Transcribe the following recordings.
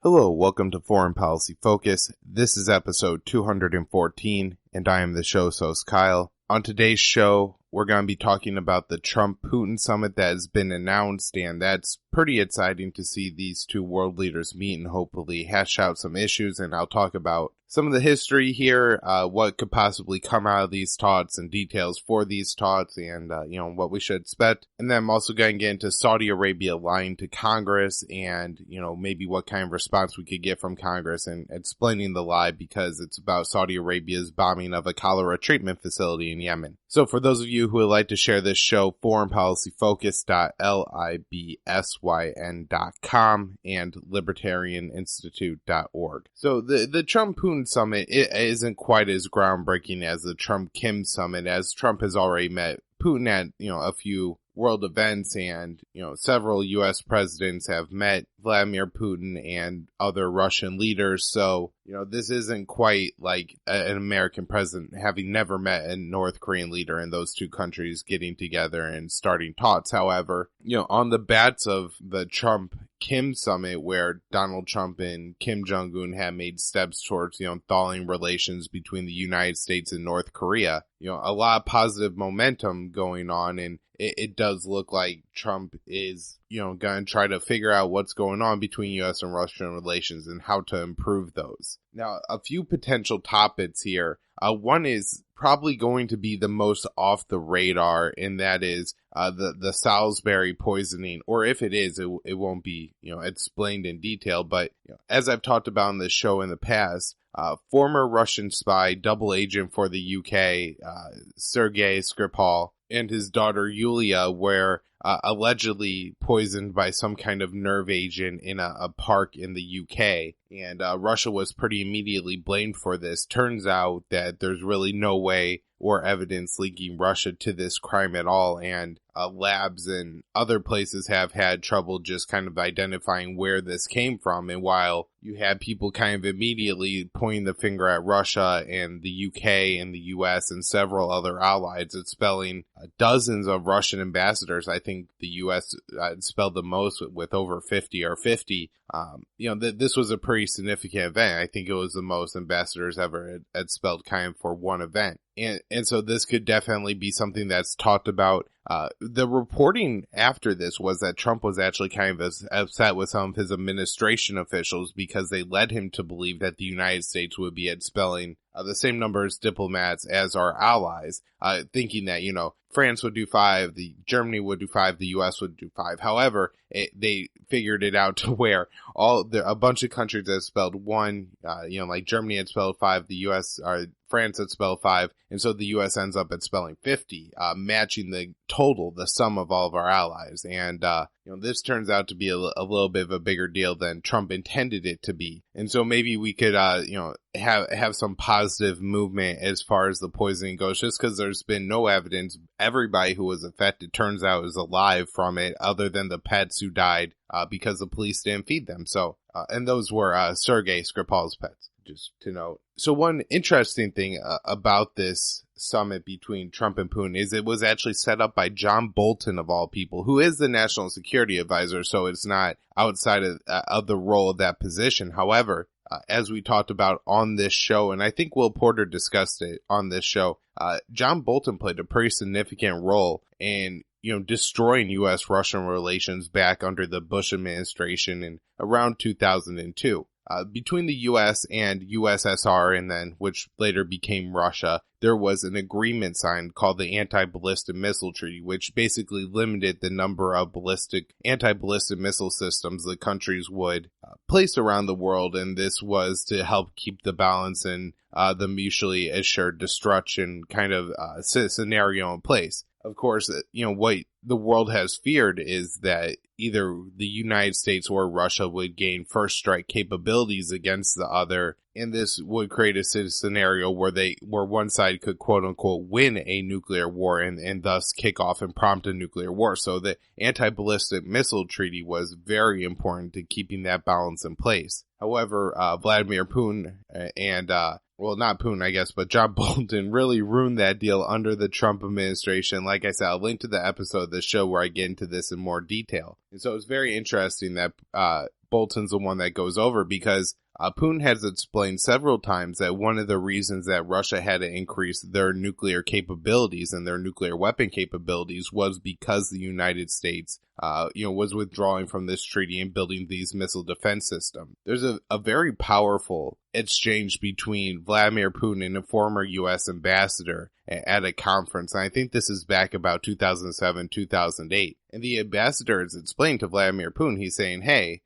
Hello, welcome to Foreign Policy Focus. This is episode 214, and I am the show's host, Kyle. On today's show, we're going to be talking about the Trump-Putin summit that has been announced, and that's pretty exciting to see these two world leaders meet and hopefully hash out some issues, and I'll talk about some of the history here, what could possibly come out of these talks and details for these talks and, what we should expect. And then I'm also going to get into Saudi Arabia lying to Congress and, maybe what kind of response we could get from Congress and explaining the lie because it's about Saudi Arabia's bombing of a cholera treatment facility in Yemen. So for those of you who would like to share this show, foreignpolicyfocus.libsyn.com and libertarianinstitute.org. So the Trump-Putin summit, it isn't quite as groundbreaking as the Trump-Kim summit, as Trump has already met Putin at, a few world events, and, several U.S. presidents have met Vladimir Putin and other Russian leaders. So, this isn't quite like an American president having never met a North Korean leader and those two countries getting together and starting talks. However, on the bats of the Trump-Kim summit, where Donald Trump and Kim Jong-un have made steps towards, thawing relations between the United States and North Korea, a lot of positive momentum going on, and it does look like Trump is, going to try to figure out what's going on between U.S. and Russian relations and how to improve those. Now, a few potential topics here. One is probably going to be the most off the radar, and that is the Salisbury poisoning, or if it is, it won't be, explained in detail. But as I've talked about on this show in the past, former Russian spy, double agent for the UK, Sergei Skripal, and his daughter Yulia were allegedly poisoned by some kind of nerve agent in a park in the UK. And Russia was pretty immediately blamed for this. Turns out that there's really no way or evidence linking Russia to this crime at all, and labs and other places have had trouble just kind of identifying where this came from. And while you had people kind of immediately pointing the finger at Russia and the UK and the US and several other allies, expelling dozens of Russian ambassadors. I think the US expelled the most with over 50 or 50. This was a pretty significant event. I think it was the most ambassadors ever expelled kind of for one event. And so this could definitely be something that's talked about. The reporting after this was that Trump was actually kind of upset with some of his administration officials because they led him to believe that the United States would be expelling the same number of diplomats as our allies, thinking that, France would do 5, Germany would do 5, the US would do 5. However, they figured it out to where a bunch of countries that expelled 1, like Germany had expelled 5, the US or France had expelled 5, and so the US ends up expelling 50, matching the total, the sum of all of our allies. And this turns out to be a little bit of a bigger deal than Trump intended it to be. And so maybe we could, have some positive movement as far as the poisoning goes, just because there's been no evidence. Everybody who was affected turns out is alive from it, other than the pets who died because the police didn't feed them. So, and those were Sergei Skripal's pets, just to note. So one interesting thing about this summit between Trump and Putin is it was actually set up by John Bolton, of all people, who is the national security advisor. So it's not outside of the role of that position. However, as we talked about on this show, and I think Will Porter discussed it on this show, John Bolton played a pretty significant role in, destroying U.S.-Russian relations back under the Bush administration in around 2002. Between the U.S. and USSR, and then which later became Russia, there was an agreement signed called the Anti-Ballistic Missile Treaty, which basically limited the number of anti-ballistic missile systems the countries would place around the world, and this was to help keep the balance and the mutually assured destruction kind of scenario in place. Of course, what the world has feared is that either the United States or Russia would gain first strike capabilities against the other, and this would create a scenario where one side could quote unquote win a nuclear war and thus kick off and prompt a nuclear war. So the Anti-Ballistic Missile Treaty was very important to keeping that balance in place. However, Vladimir Putin and well, not Putin, I guess, but John Bolton really ruined that deal under the Trump administration. Like I said, I'll link to the episode of the show where I get into this in more detail. And so it's very interesting that Bolton's the one that goes over because Putin has explained several times that one of the reasons that Russia had to increase their nuclear capabilities and their nuclear weapon capabilities was because the United States, was withdrawing from this treaty and building these missile defense systems. There's a very powerful exchange between Vladimir Putin and a former U.S. ambassador at a conference. And I think this is back about 2007, 2008. And the ambassador has explained to Vladimir Putin, he's saying, hey,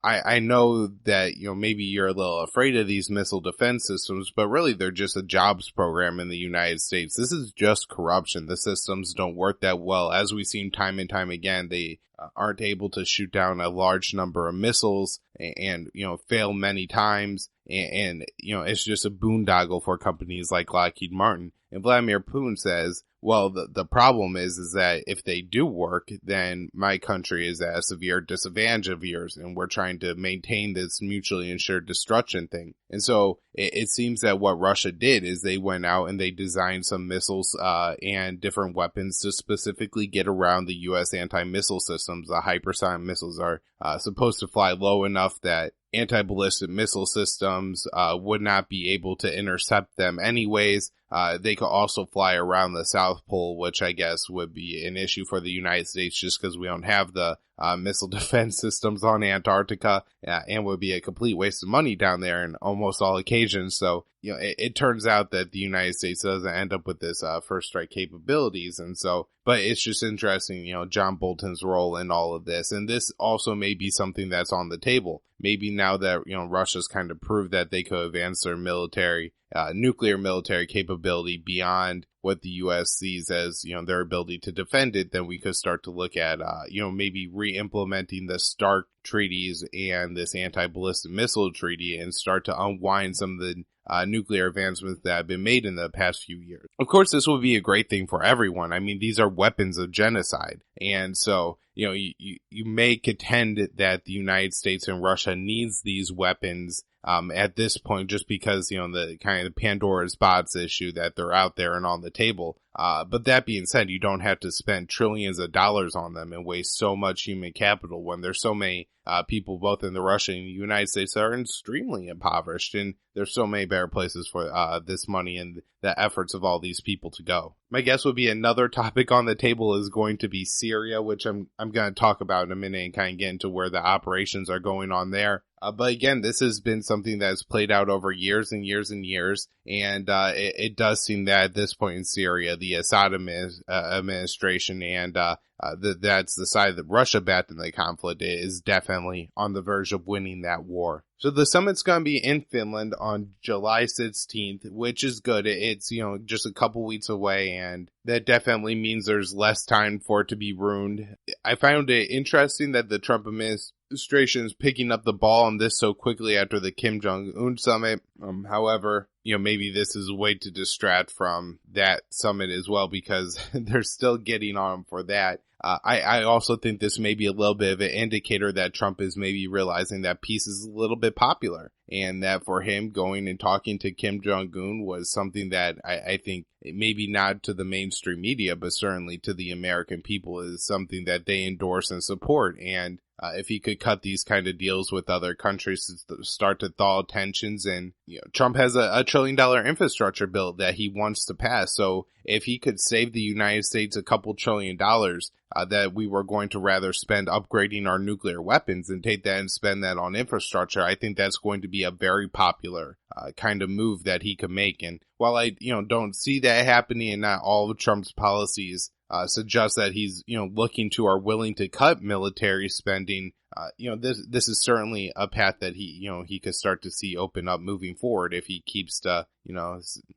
I know that, maybe you're a little afraid of these missile defense systems, but really they're just a jobs program in the United States. This is just corruption. The systems don't work that well. As we've seen time and time again, they aren't able to shoot down a large number of missiles and fail many times. And it's just a boondoggle for companies like Lockheed Martin. And Vladimir Putin says, well, the problem is that if they do work, then my country is at a severe disadvantage of yours, and we're trying to maintain this mutually assured destruction thing. And so it seems that what Russia did is they went out and they designed some missiles and different weapons to specifically get around the U.S. anti-missile systems. The hypersonic missiles are supposed to fly low enough that anti-ballistic missile systems would not be able to intercept them anyways. They could also fly around the South Pole, which I guess would be an issue for the United States just because we don't have the missile defense systems on Antarctica, and would be a complete waste of money down there in almost all occasions. So, it turns out that the United States doesn't end up with this first strike capabilities. And so, but it's just interesting, John Bolton's role in all of this. And this also may be something that's on the table. Maybe now that, Russia's kind of proved that they could advance their nuclear military capability beyond what the U.S. sees as, their ability to defend it, then we could start to look at, maybe re-implementing the START treaties and this anti-ballistic missile treaty and start to unwind some of the nuclear advancements that have been made in the past few years. Of course, this will be a great thing for everyone. I mean, these are weapons of genocide. And so, you may contend that the United States and Russia needs these weapons at this point, just because, the kind of Pandora's box issue that they're out there and on the table. But that being said, you don't have to spend trillions of dollars on them and waste so much human capital when there's so many people, both in the Russia and the United States, that are extremely impoverished. And there's so many better places for this money and the efforts of all these people to go. My guess would be another topic on the table is going to be Syria, which I'm going to talk about in a minute and kind of get into where the operations are going on there. But again, this has been something that has played out over years and years and years. And it does seem that at this point in Syria, the Assad administration and that's the side that Russia backed in the conflict is definitely on the verge of winning that war. So the summit's going to be in Finland on July 16th, which is good. It's, just a couple weeks away, and that definitely means there's less time for it to be ruined. I found it interesting that the Trump administration is picking up the ball on this so quickly after the Kim Jong-un summit. However, maybe this is a way to distract from that summit as well, because they're still getting on for that. I also think this may be a little bit of an indicator that Trump is maybe realizing that peace is a little bit popular, and that for him going and talking to Kim Jong-un was something that I think maybe not to the mainstream media, but certainly to the American people is something that they endorse and support. And if he could cut these kind of deals with other countries to start to thaw tensions, and Trump has a $1 trillion infrastructure bill that he wants to pass. So if he could save the United States a couple $1 trillion that we were going to rather spend upgrading our nuclear weapons and take that and spend that on infrastructure, I think that's going to be a very popular kind of move that he could make. And while I don't see that happening, and not all of Trump's policies suggest that he's looking to or willing to cut military spending, this is certainly a path that he could start to see open up moving forward if he keeps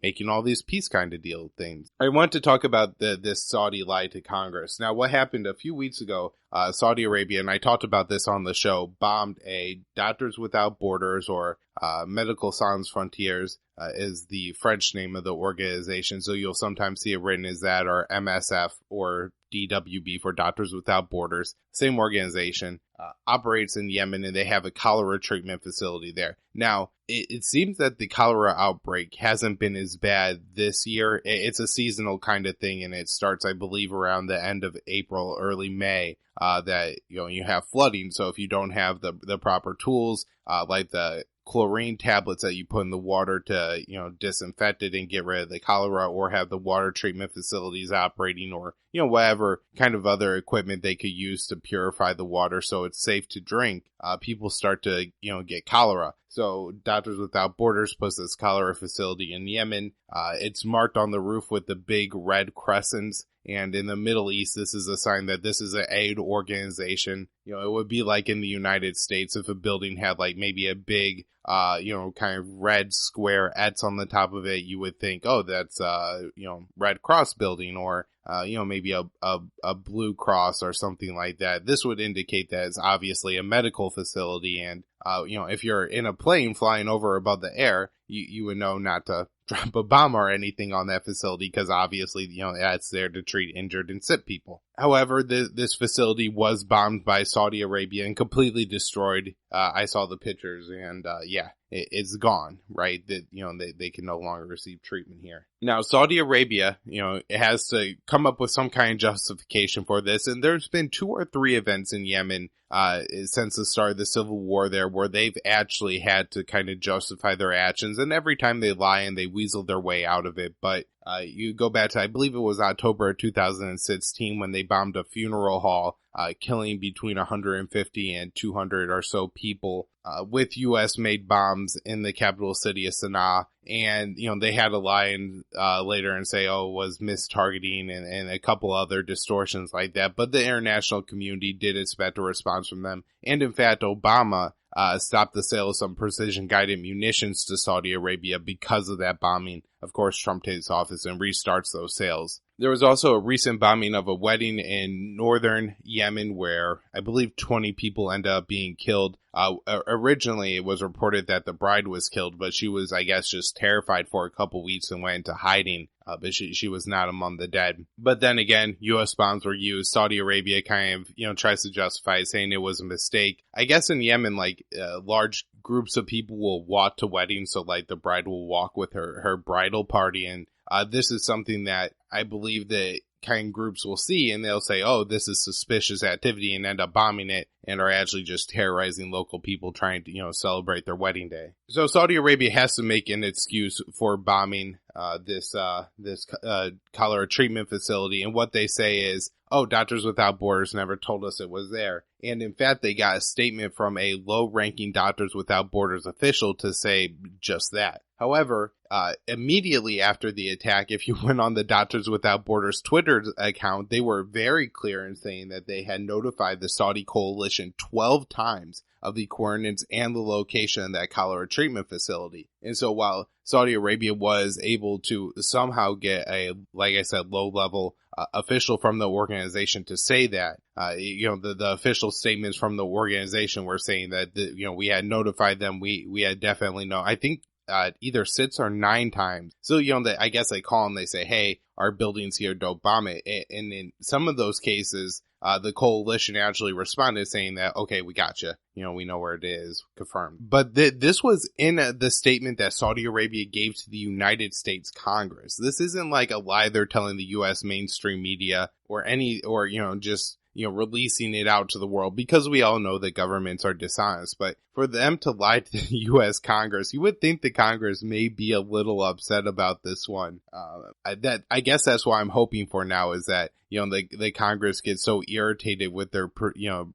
making all these peace kind of deal things. I want to talk about this Saudi lie to Congress. Now, what happened a few weeks ago, Saudi Arabia, and I talked about this on the show, bombed a Doctors Without Borders, or Medical Sans Frontières is the French name of the organization. So you'll sometimes see it written as that, or MSF, or DWB for Doctors Without Borders. Same organization, operates in Yemen, and they have a cholera treatment facility there. Now, it seems that the cholera outbreak hasn't been as bad this year. It's a seasonal kind of thing, and it starts, I believe, around the end of April, early May, that, you have flooding. So if you don't have the proper tools, like the chlorine tablets that you put in the water to, disinfect it and get rid of the cholera, or have the water treatment facilities operating, or, whatever kind of other equipment they could use to purify the water so it's safe to drink, people start to, get cholera. So Doctors Without Borders puts this cholera facility in Yemen. It's marked on the roof with the big red crescents. And in the Middle East, this is a sign that this is an aid organization. It would be like in the United States if a building had like maybe a big, kind of red square X on the top of it. You would think, oh, that's, Red Cross building, or, maybe a Blue Cross or something like that. This would indicate that it's obviously a medical facility. And, if you're in a plane flying over above the air, you would know not to drop a bomb or anything on that facility, because obviously, it's there to treat injured and sick people. However, this facility was bombed by Saudi Arabia and completely destroyed. I saw the pictures, and it's gone, right? That, they can no longer receive treatment here. Now, Saudi Arabia, it has to come up with some kind of justification for this. And there's been 2 or 3 events in Yemen, since the start of the civil war there, where they've actually had to kind of justify their actions. And every time they lie and they weasel their way out of it. But you go back to, I believe it was October of 2016, when they bombed a funeral hall, killing between 150 and 200 or so people, with U.S.-made bombs in the capital city of Sana'a. And, they had to lie later and say, oh, it was mistargeting and a couple other distortions like that. But the international community did expect a response from them. And in fact, Obama stopped the sale of some precision-guided munitions to Saudi Arabia because of that bombing. Of course, Trump takes office and restarts those sales. There was also a recent bombing of a wedding in northern Yemen where I believe 20 people ended up being killed. Originally, it was reported that the bride was killed, but she was, I guess, just terrified for a couple weeks and went into hiding. But she was not among the dead. But then again, U.S. bombs were used. Saudi Arabia kind of, tries to justify it, saying it was a mistake. I guess in Yemen, large groups of people will walk to weddings. So, the bride will walk with her bridal party. And this is something that I believe that kind of groups will see, and they'll say, oh, this is suspicious activity, and end up bombing it, and are actually just terrorizing local people trying to, celebrate their wedding day. So Saudi Arabia has to make an excuse for bombing this cholera treatment facility, and what they say is, oh, Doctors Without Borders never told us it was there. And in fact, they got a statement from a low-ranking Doctors Without Borders official to say just that. However, immediately after the attack, if you went on the Doctors Without Borders Twitter account, they were very clear in saying that they had notified the Saudi coalition 12 times of the coordinates and the location of that cholera treatment facility. And so while Saudi Arabia was able to somehow get a, like I said, low-level official from the organization to say that, the official statements from the organization were saying that, we had notified them, we had definitely known. I think either 6 or 9 times. So, I guess they call them, they say, hey, our building's here, don't bomb it. And in some of those cases, the coalition actually responded saying that, okay, we got you. We know where it is, confirmed. But this was in the statement that Saudi Arabia gave to the United States Congress. This isn't like a lie they're telling the U.S. mainstream media or just releasing it out to the world, because we all know that governments are dishonest. But for them to lie to the U.S. Congress, you would think the Congress may be a little upset about this one. I guess that's what I'm hoping for now, is that, the Congress gets so irritated with their,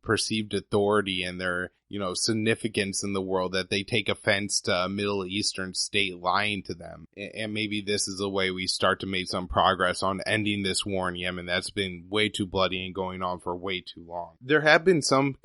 perceived authority and their, significance in the world that they take offense to a Middle Eastern state lying to them. And maybe this is a way we start to make some progress on ending this war in Yemen that's been way too bloody and going on for way too long. There have been some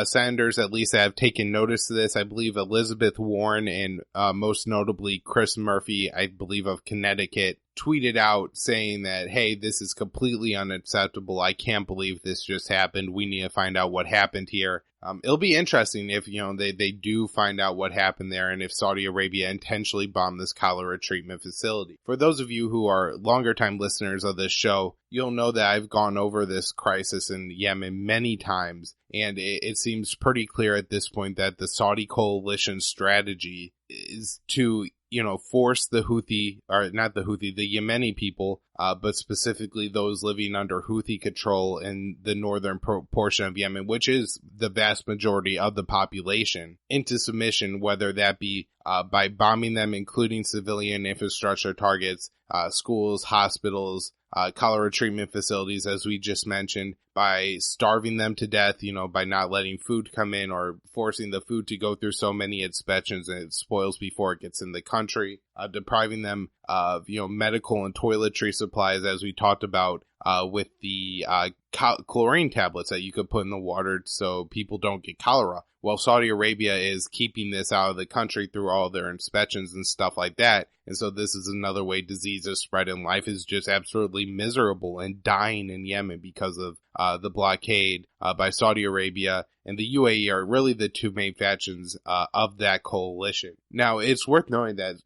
senators, at least, that have taken notice of this. I believe Elizabeth Warren and most notably Chris Murphy, I believe of Connecticut, tweeted out saying that, hey, this is completely unacceptable. I can't believe this just happened. We need to find out what happened here. It'll be interesting if, they do find out what happened there and if Saudi Arabia intentionally bombed this cholera treatment facility. For those of you who are longer time listeners of this show, you'll know that I've gone over this crisis in Yemen many times, and it seems pretty clear at this point that the Saudi coalition strategy is to force the the Yemeni people, but specifically those living under Houthi control in the northern portion of Yemen, which is the vast majority of the population, into submission, whether that be by bombing them, including civilian infrastructure targets, schools, hospitals, cholera treatment facilities, as we just mentioned, by starving them to death, by not letting food come in or forcing the food to go through so many inspections and it spoils before it gets in the country, depriving them of, medical and toiletry supplies, as we talked about, with the chlorine tablets that you could put in the water so people don't get cholera. Well, Saudi Arabia is keeping this out of the country through all their inspections and stuff like that. And so this is another way disease is spread, and life is just absolutely miserable and dying in Yemen because of the blockade by Saudi Arabia and the UAE are really the two main factions of that coalition. Now, it's worth knowing that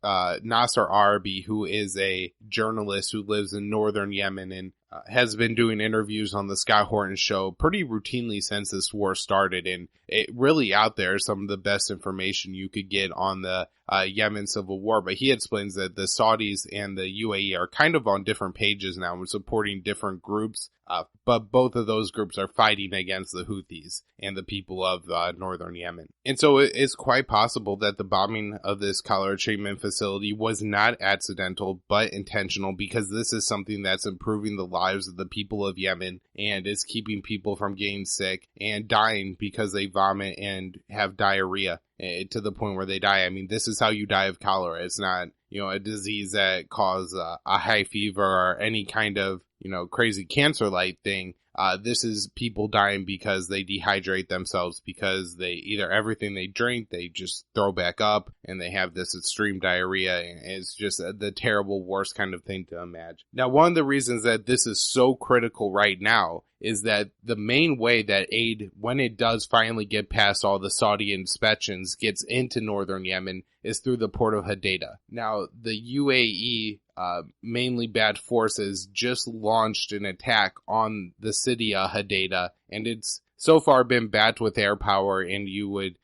Nasser Arabi, who is a journalist who lives in northern Yemen and has been doing interviews on the Scott Horton show pretty routinely since this war started, and it really out there some of the best information you could get on the Yemen civil war. But he explains that the Saudis and the UAE are kind of on different pages now and supporting different groups, but both of those groups are fighting against the Houthis and the people of northern Yemen. And so it's quite possible that the bombing of this cholera treatment facility was not accidental but intentional, because this is something that's improving the lives of the people of Yemen and is keeping people from getting sick and dying because they vomit and have diarrhea to the point where they die. I mean, this is how you die of cholera. It's not, a disease that causes a high fever or any kind of, crazy cancer-like thing. This is people dying because they dehydrate themselves, because they either everything they drink, they just throw back up and they have this extreme diarrhea. And it's just the terrible, worst kind of thing to imagine. Now, one of the reasons that this is so critical right now is that the main way that aid, when it does finally get past all the Saudi inspections, gets into northern Yemen is through the port of Hodeidah. Now, the UAE, mainly bad forces, just launched an attack on the city of Hodeidah, and it's so far been backed with air power, and you would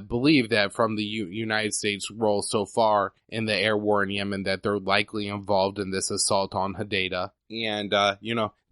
believe that from the United States' role so far in the air war in Yemen that they're likely involved in this assault on Hodeidah. And,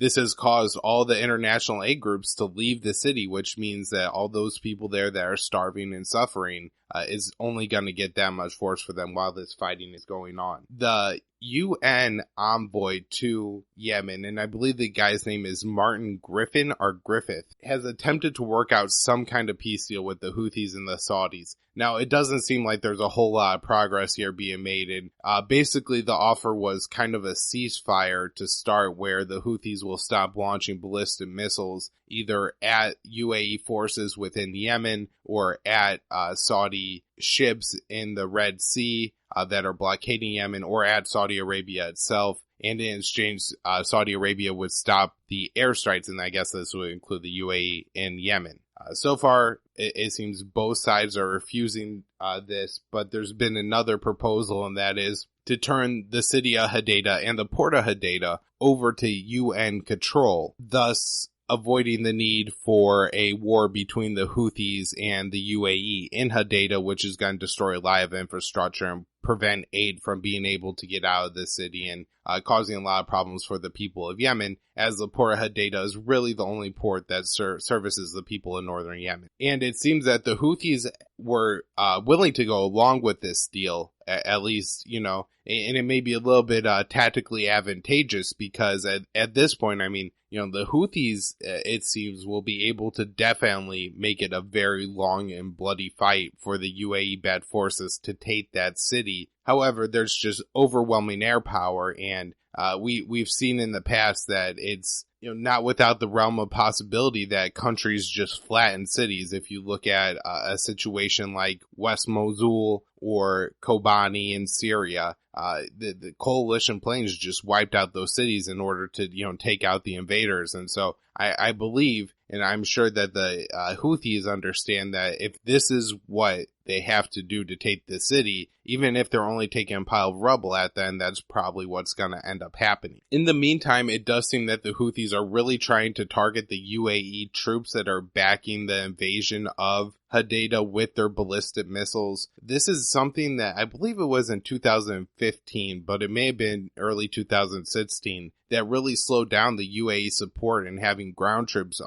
this has caused all the international aid groups to leave the city, which means that all those people there that are starving and suffering is only going to get that much force for them while this fighting is going on. The UN envoy to Yemen, and I believe the guy's name is Martin Griffin or Griffith, has attempted to work out some kind of peace deal with the Houthis and the Saudis. Now, it doesn't seem like there's a whole lot of progress here being made, and basically the offer was kind of a ceasefire to start, where the Houthis will stop launching ballistic missiles either at UAE forces within Yemen or at Saudi ships in the Red Sea that are blockading Yemen, or at Saudi Arabia itself. And in exchange, Saudi Arabia would stop the airstrikes, and I guess this would include the UAE in Yemen. So far, it seems both sides are refusing this, but there's been another proposal, and that is to turn the city of Hodeidah and the port of Hodeidah over to UN control, thus avoiding the need for a war between the Houthis and the UAE in Hodeidah, which is going to destroy live infrastructure and prevent aid from being able to get out of the city, and causing a lot of problems for the people of Yemen, as the port of Hodeidah is really the only port that services the people in northern Yemen. And it seems that the Houthis were willing to go along with this deal, at least, and it may be a little bit tactically advantageous, because at this point, I mean, the Houthis, it seems, will be able to definitely make it a very long and bloody fight for the UAE-backed forces to take that city. However, there's just overwhelming air power, and we've seen in the past that it's, not without the realm of possibility that countries just flatten cities. If you look at a situation like West Mosul or Kobani in Syria, the coalition planes just wiped out those cities in order to, take out the invaders. And so I believe, and I'm sure that the Houthis understand that if this is what they have to do to take the city, even if they're only taking a pile of rubble at them, that's probably what's going to end up happening. In the meantime, it does seem that the Houthis are really trying to target the UAE troops that are backing the invasion of Hodeidah with their ballistic missiles. This is something that I believe it was in 2015, but it may have been early 2016, that really slowed down the UAE support and having ground troops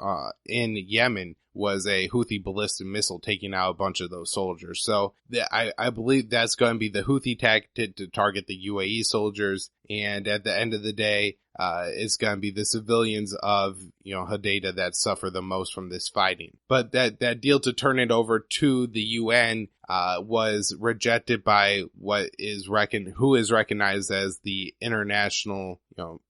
in Yemen was a Houthi ballistic missile taking out a bunch of those soldiers. So I believe that's going to be the Houthi tactic to target the UAE soldiers. And at the end of the day, it's going to be the civilians of, Hodeidah that suffer the most from this fighting. But that deal to turn it over to the UN was rejected by who is recognized as the international,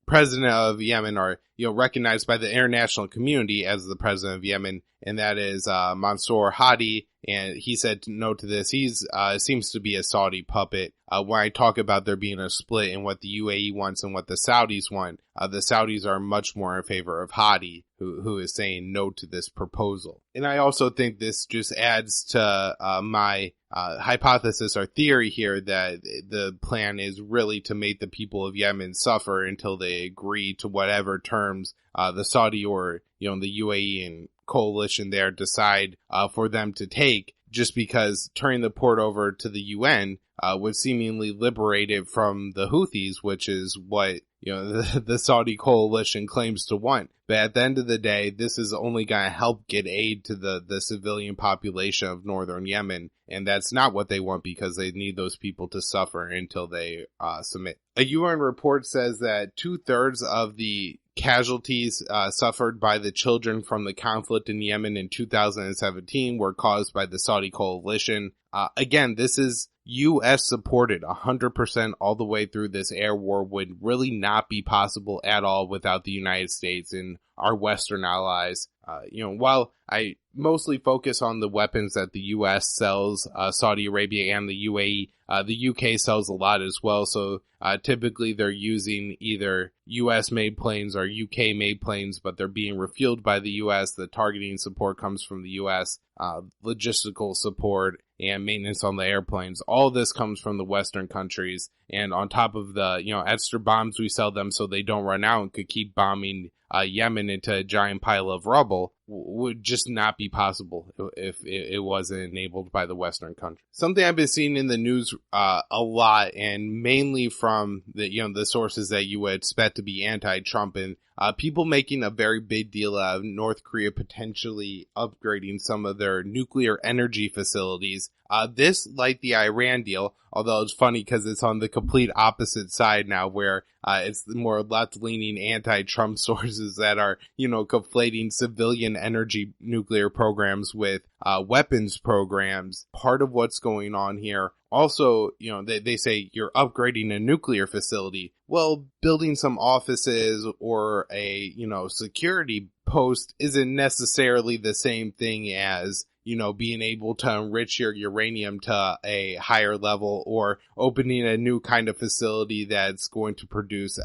president of Yemen, or, recognized by the international community as the president of Yemen. And that is Mansour Hadi. And he said no to this. He's seems to be a Saudi puppet. When I talk about there being a split in what the UAE wants and what the Saudis want, the Saudis are much more in favor of Hadi, who is saying no to this proposal. And I also think this just adds to my hypothesis or theory here that the plan is really to make the people of Yemen suffer until they agree to whatever terms the Saudi or the UAE and coalition there decide for them to take, just because turning the port over to the UN would seemingly liberate it from the Houthis, which is what the Saudi coalition claims to want. But at the end of the day, this is only going to help get aid to the civilian population of northern Yemen, and that's not what they want, because they need those people to suffer until they submit. A UN report says that 2/3 of the casualties suffered by the children from the conflict in Yemen in 2017 were caused by the Saudi coalition. Again, this is U.S. supported 100% all the way through. This air war would really not be possible at all without the United States and our Western allies. While I mostly focus on the weapons that the U.S. sells, Saudi Arabia and the UAE, the U.K. sells a lot as well. So typically they're using either U.S.-made planes or U.K.-made planes, but they're being refueled by the U.S. The targeting support comes from the U.S., logistical support and maintenance on the airplanes. All this comes from the Western countries. And on top of the, extra bombs we sell them so they don't run out and could keep bombing Yemen into a giant pile of rubble, would just not be possible if it wasn't enabled by the Western country. Something I've been seeing in the news a lot, and mainly from the sources that you would expect to be anti-Trump, and people making a very big deal out of North Korea potentially upgrading some of their nuclear energy facilities. This, like the Iran deal, although it's funny because it's on the complete opposite side now, where it's the more left-leaning anti-Trump sources that are, conflating civilian energy nuclear programs with weapons programs. Part of what's going on here. Also, they say you're upgrading a nuclear facility. Well, building some offices or a, security post isn't necessarily the same thing as, being able to enrich your uranium to a higher level, or opening a new kind of facility that's going to produce,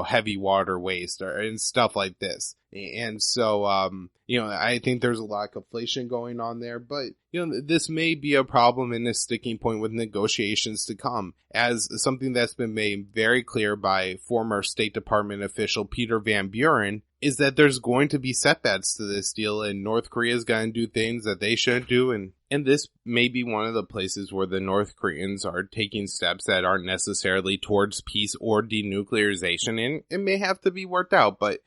heavy water waste and stuff like this. And so, I think there's a lot of conflation going on there, but, this may be a problem and a sticking point with negotiations to come, as something that's been made very clear by former State Department official Peter Van Buren is that there's going to be setbacks to this deal, and North Korea is going to do things that they shouldn't do, and this may be one of the places where the North Koreans are taking steps that aren't necessarily towards peace or denuclearization, and it may have to be worked out. But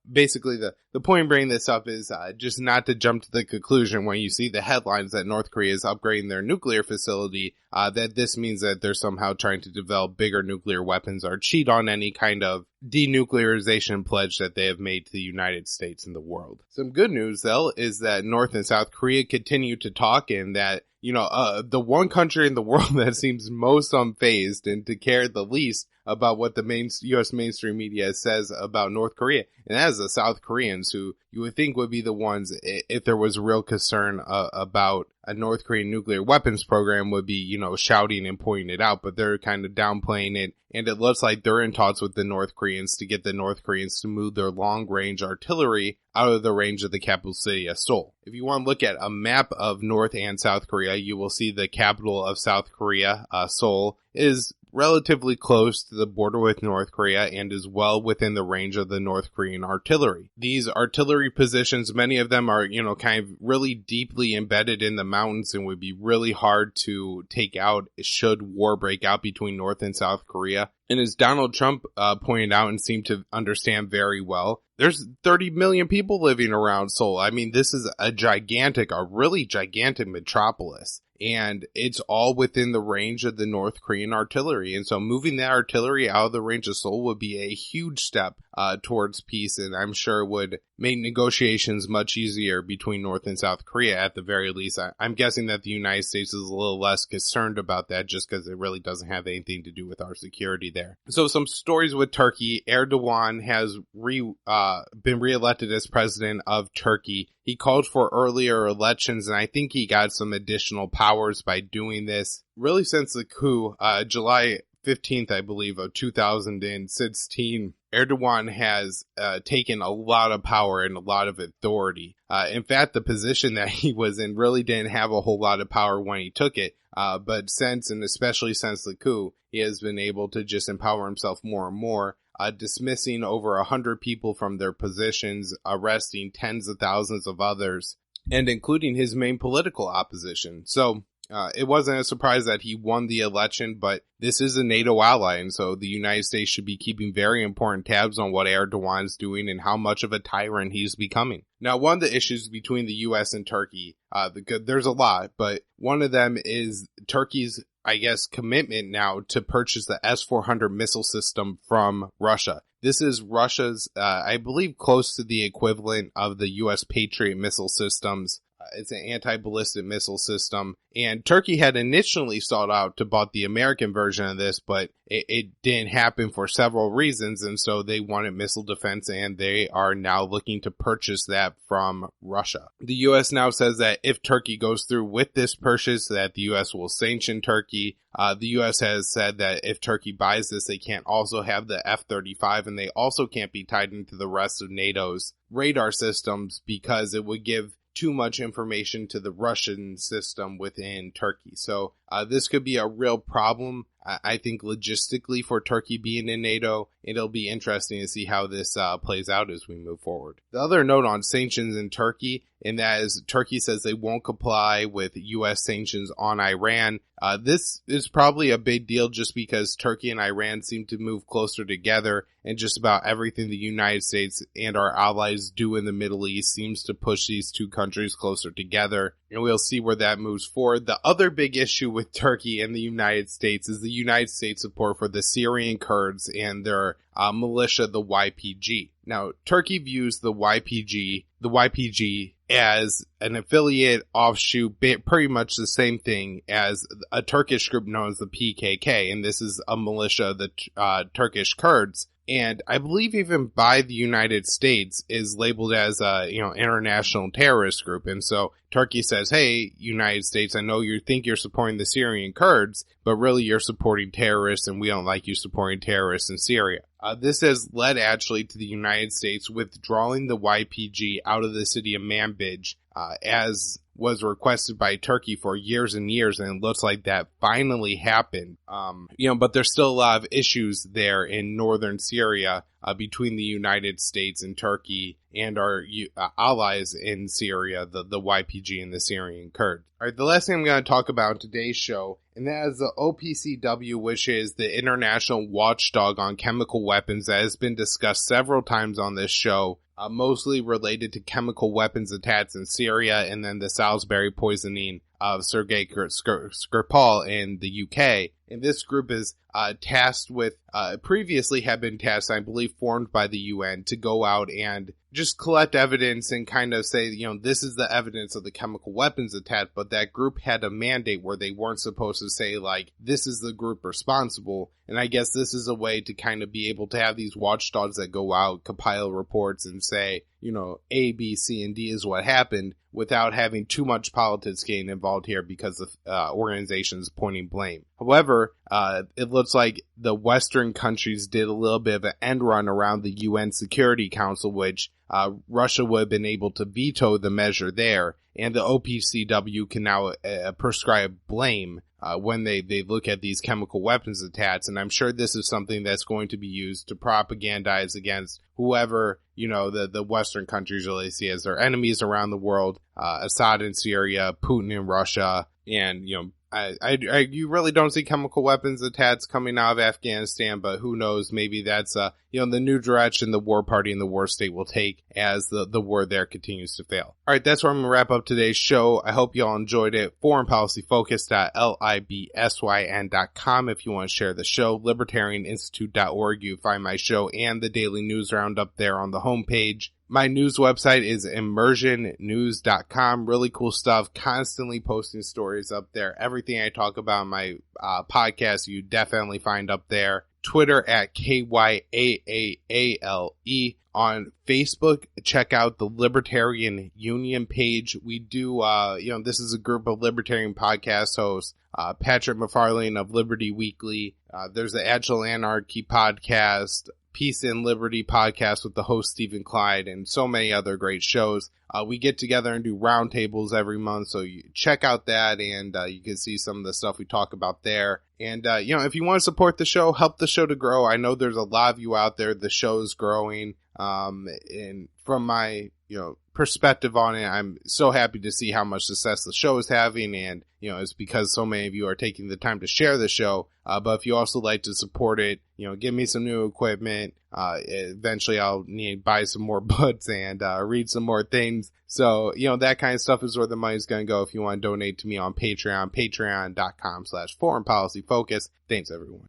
basically, the point of bringing this up is just not to jump to the conclusion when you see the headlines that North Korea is upgrading their nuclear facility, that this means that they're somehow trying to develop bigger nuclear weapons or cheat on any kind of denuclearization pledge that they have made to the United States and the world. Some good news, though, is that North and South Korea continue to talk, and that the one country in the world that seems most unfazed and to care the least about what the U.S. mainstream media says about North Korea. And that is the South Koreans, who you would think would be the ones, if there was real concern about a North Korean nuclear weapons program, would be, shouting and pointing it out. But they're kind of downplaying it. And it looks like they're in talks with the North Koreans to get the North Koreans to move their long-range artillery out of the range of the capital city of Seoul. If you want to look at a map of North and South Korea, you will see the capital of South Korea, Seoul, is relatively close to the border with North Korea and is well within the range of the North Korean artillery. These artillery positions, many of them are, kind of really deeply embedded in the mountains and would be really hard to take out should war break out between North and South Korea. And as Donald Trump pointed out and seemed to understand very well, there's 30 million people living around Seoul. I mean, this is a really gigantic metropolis. And it's all within the range of the North Korean artillery. And so moving that artillery out of the range of Seoul would be a huge step towards peace. And I'm sure would make negotiations much easier between North and South Korea at the very least. I'm guessing that the United States is a little less concerned about that just because it really doesn't have anything to do with our security there. So some stories with Turkey. Erdogan has been reelected as president of Turkey. He called for earlier elections, and I think he got some additional powers by doing this. Really since the coup, July 15th, I believe, of 2016, Erdogan has taken a lot of power and a lot of authority. In fact, the position that he was in really didn't have a whole lot of power when he took it. But since, and especially since the coup, he has been able to just empower himself more and more. Dismissing over 100 people from their positions, arresting tens of thousands of others, and including his main political opposition. So it wasn't a surprise that he won the election, but this is a NATO ally, and so the United States should be keeping very important tabs on what Erdogan's doing and how much of a tyrant he's becoming. Now, one of the issues between the U.S. and Turkey, there's a lot, but one of them is Turkey's, commitment now to purchase the S-400 missile system from Russia. This is Russia's, I believe, close to the equivalent of the U.S. Patriot missile systems. It's an anti-ballistic missile system. And Turkey had initially sought out to buy the American version of this, but it didn't happen for several reasons. And so they wanted missile defense, and they are now looking to purchase that from Russia. The U.S. now says that if Turkey goes through with this purchase, that the U.S. will sanction Turkey. The U.S. has said that if Turkey buys this, they can't also have the F-35, and they also can't be tied into the rest of NATO's radar systems because it would give too much information to the Russian system within Turkey. So this could be a real problem, I think, logistically for Turkey being in NATO. It'll be interesting to see how this plays out as we move forward. The other note on sanctions in Turkey, and that is Turkey says they won't comply with U.S. sanctions on Iran. This is probably a big deal just because Turkey and Iran seem to move closer together, and just about everything the United States and our allies do in the Middle East seems to push these two countries closer together, and we'll see where that moves forward. The other big issue with Turkey and the United States is the United States support for the Syrian Kurds and their militia, the YPG. Now, Turkey views the YPG as an affiliate offshoot, pretty much the same thing as a Turkish group known as the PKK, and this is a militia of the Turkish Kurds. And I believe even by the United States is labeled as a, international terrorist group. And so Turkey says, hey, United States, I know you think you're supporting the Syrian Kurds, but really you're supporting terrorists, and we don't like you supporting terrorists in Syria. This has led actually to the United States withdrawing the YPG out of the city of Manbij, as was requested by Turkey for years and years, and it looks like that finally happened. But there's still a lot of issues there in northern Syria between the United States and Turkey and our allies in Syria, the YPG and the Syrian Kurds. All right, the last thing I'm going to talk about in today's show, and that is the OPCW, which is the International Watchdog on Chemical Weapons that has been discussed several times on this show. Mostly related to chemical weapons attacks in Syria and then the Salisbury poisoning of Sergei Skripal in the UK. And this group is tasked with, previously had been tasked, I believe, formed by the UN to go out and just collect evidence and kind of say, this is the evidence of the chemical weapons attack. But that group had a mandate where they weren't supposed to say, like, this is the group responsible. And I guess this is a way to kind of be able to have these watchdogs that go out, compile reports and say, A, B, C, and D is what happened, without having too much politics getting involved here because the organizations pointing blame. However, it looks like the Western countries did a little bit of an end run around the UN Security Council, which Russia would have been able to veto the measure there, and the OPCW can now prescribe blame when they look at these chemical weapons attacks. And I'm sure this is something that's going to be used to propagandize against whoever, the Western countries really see as their enemies around the world, Assad in Syria, Putin in Russia, and, you really don't see chemical weapons attacks coming out of Afghanistan, but who knows, maybe that's, the new direction the war party and the war state will take as the war there continues to fail. All right, that's where I'm going to wrap up today's show. I hope you all enjoyed it. foreignpolicyfocus.libsyn.com if you want to share the show. libertarianinstitute.org. You find my show and the daily news roundup there on the homepage. My news website is immersionnews.com. Really cool stuff. Constantly posting stories up there. Everything I talk about in my podcast, you definitely find up there. Twitter at KYAAALE. On Facebook, check out the Libertarian Union page. We do, this is a group of libertarian podcast hosts. Patrick McFarlane of Liberty Weekly. There's the Agile Anarchy podcast. Peace and Liberty podcast with the host Stephen Clyde, and so many other great shows. We get together and do roundtables every month, so you check out that, and you can see some of the stuff we talk about there. And, if you want to support the show, help the show to grow. I know there's a lot of you out there. The show is growing. And from my, perspective on it, I'm so happy to see how much success the show is having, and it's because so many of you are taking the time to share the show. But if you also like to support it, give me some new equipment. Eventually I'll need to buy some more books and read some more things. So, that kind of stuff is where the money's going to go if you want to donate to me on Patreon, patreon.com/foreignpolicyfocus. Thanks, everyone.